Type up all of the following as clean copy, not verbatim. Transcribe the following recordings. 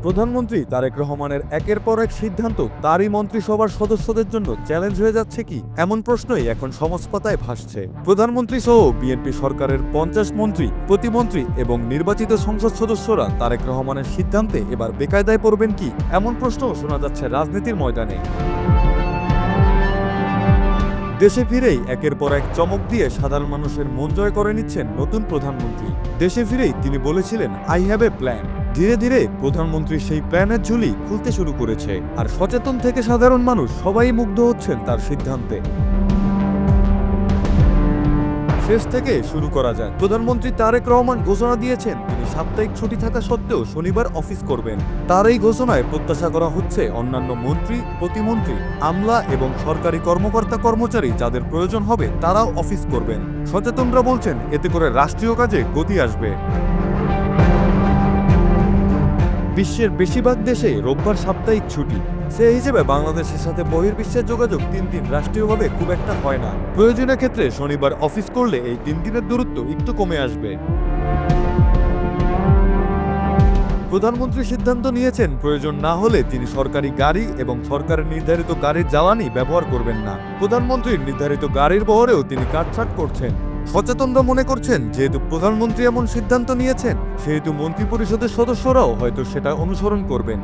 প্রধানমন্ত্রী তারেক রহমানের একের পর এক সিদ্ধান্ত তারই মন্ত্রিসভার সদস্যদের জন্য চ্যালেঞ্জ হয়ে যাচ্ছে কি, এমন প্রশ্নই এখন সমাজপাতায় ভাসছে। প্রধানমন্ত্রী সহ বিএনপি সরকারের 50 মন্ত্রী, প্রতিমন্ত্রী এবং নির্বাচিত সংসদ সদস্যরা তারেক রহমানের সিদ্ধান্তে এবার বেকায়দায় পড়বেন কি, এমন প্রশ্নও শোনা যাচ্ছে রাজনীতির ময়দানে। দেশে ফিরেই একের পর এক চমক দিয়ে সাধারণ মানুষের মন জয় করে নিচ্ছেন নতুন প্রধানমন্ত্রী। দেশে ফিরেই তিনি বলেছিলেন, আই হ্যাভ এ প্ল্যান। ধীরে ধীরে প্রধানমন্ত্রী সেই প্ল্যানের ঝুলি খুলতে শুরু করেছে, আর সচেতন থেকে সাধারণ মানুষ সবাই মুগ্ধ হচ্ছেন তার সিদ্ধান্তে। শেষ থেকে শুরু করা যায়। প্রধানমন্ত্রী তারেক রহমান ঘোষণা দিয়েছেন তিনি সাপ্তাহিক ছুটি থাকা সত্ত্বেও শনিবার অফিস করবেন। তার এই ঘোষণায় প্রত্যাশা করা হচ্ছে অন্যান্য মন্ত্রী, প্রতিমন্ত্রী, আমলা এবং সরকারি কর্মকর্তা কর্মচারী যাদের প্রয়োজন হবে তারাও অফিস করবেন। সচেতনরা বলছেন এতে করে রাষ্ট্রীয় কাজে গতি আসবে। বিশ্বের বেশিরভাগ দেশে রোববার সাপ্তাহিক ছুটি। সেই হিসেবে বাংলাদেশের সাথে বহির্বিশ্বের যোগাযোগ 3 দিন রাষ্ট্রীয়ভাবে খুব একটা হয় না। প্রয়োজনীয় ক্ষেত্রে শনিবার অফিস করলে এই 3 দিনের দূরত্ব একটু কমে আসবে। প্রধানমন্ত্রী সিদ্ধান্ত নিয়েছেন প্রয়োজন না হলে তিনি সরকারি গাড়ি এবং সরকারের নির্ধারিত গাড়ির জ্বালানি ব্যবহার করবেন না। প্রধানমন্ত্রীর নির্ধারিত গাড়ির বহরেও তিনি কাটছাট করছেন। সচেতনরা মনে করছেন যেহেতু প্রধানমন্ত্রী এমন সিদ্ধান্ত নিয়েছেন সেহেতু মন্ত্রিপরিষদের সদস্যরাও হয়তো সেটা অনুসরণ করবেন।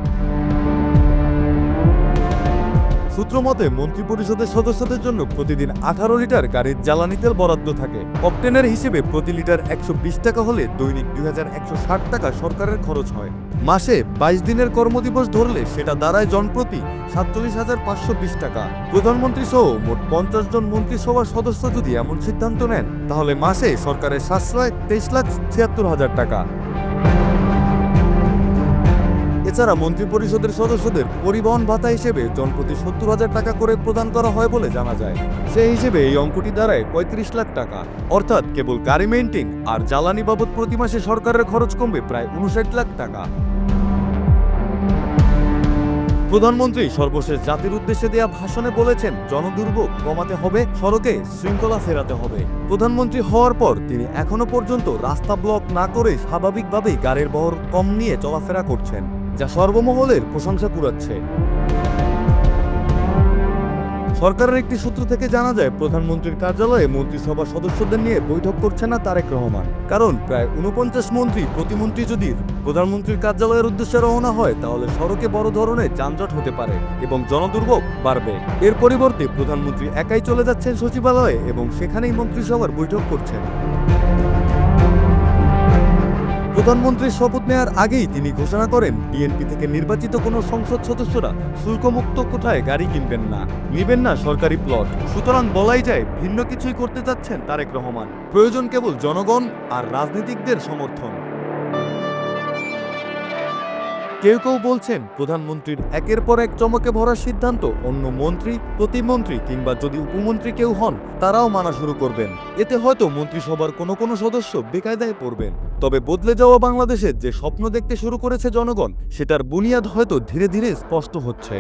সূত্র মতে মন্ত্রিপরিষদের সদস্যদের জন্য প্রতিদিন 18 লিটার গাড়ির জ্বালানি তেল বরাদ্দ থাকে। অকটেনের হিসেবে প্রতি লিটার 120 টাকা হলে দৈনিক 2160 টাকা সরকারের খরচ হয়। মাসে 22 দিনের কর্মদিবস ধরলে সেটা দাঁড়ায় জনপ্রতি 47,520 টাকা। প্রধানমন্ত্রী সহ মোট 50 জন মন্ত্রিসভার সদস্য যদি এমন সিদ্ধান্ত নেন তাহলে মাসে সরকারের সাশ্রয় 23,76,000 টাকা। এছাড়া মন্ত্রিপরিষদের সদস্যদের পরিবহন ভাতা হিসেবে জনপ্রতি 70,000 টাকা করে প্রদান করা হয় বলে জানা যায়। সেই হিসেবে এই অঙ্কটি দাঁড়ায় 35 লাখ টাকা। অর্থাৎ কেবল গাড়ি মেইনটেইন আর জ্বালানি বাবদ প্রতি মাসে সরকারের খরচ কমবে প্রায় 59 লাখ টাকা। প্রধানমন্ত্রী সর্বশেষ জাতির উদ্দেশ্যে দেয়া ভাষণে বলেছেন জনদুর্ভোগ কমাতে হবে, সড়কে শৃঙ্খলা ফেরাতে হবে। প্রধানমন্ত্রী হওয়ার পর তিনি এখনো পর্যন্ত রাস্তা ব্লক না করে স্বাভাবিকভাবেই গাড়ির বহর কম নিয়ে চলাফেরা করছেন, যা সর্বমহলের প্রশংসা কুড়াচ্ছে। সরকারের একটি সূত্র থেকে জানা যায় প্রধানমন্ত্রীর কার্যালয়ে মন্ত্রিসভা সদস্যদের নিয়ে বৈঠক করছে না তারেক রহমান। কারণ প্রায় 49 মন্ত্রী, প্রতিমন্ত্রী যদি প্রধানমন্ত্রীর কার্যালয়ের উদ্দেশ্যে রওনা হয় তাহলে সড়কে বড় ধরনের যানজট হতে পারে এবং জনদুর্ভোগ বাড়বে। এর পরিবর্তে প্রধানমন্ত্রী একাই চলে যাচ্ছেন সচিবালয়ে এবং সেখানেই মন্ত্রিসভার বৈঠক করছেন। প্রধানমন্ত্রীর শপথ নেওয়ার আগেই তিনি ঘোষণা করেন বিএনপি থেকে নির্বাচিত কোনো সংসদ সদস্যরা শুল্কমুক্ত কোঠায় গাড়ি কিনবেন না, নেবেন না সরকারি প্লট। সুতরাং বলাই যায় ভিন্ন কিছুই করতে যাচ্ছেন তারেক রহমান। প্রয়োজন কেবল জনগণ আর রাজনীতিকদের সমর্থন। কেউ কেউ বলছেন প্রধানমন্ত্রীর একের পর এক চমকে ভরা সিদ্ধান্ত অন্য মন্ত্রী, প্রতিমন্ত্রী কিংবা যদি উপমন্ত্রী কেউ হন তারাও মানা শুরু করবেন। এতে হয়তো মন্ত্রিসভার কোনো কোনো সদস্য বেকায়দায় পড়বেন। তবে বদলে যাওয়া বাংলাদেশের যে স্বপ্ন দেখতে শুরু করেছে জনগণ, সেটার বুনিয়াদ হয়তো ধীরে ধীরে স্পষ্ট হচ্ছে।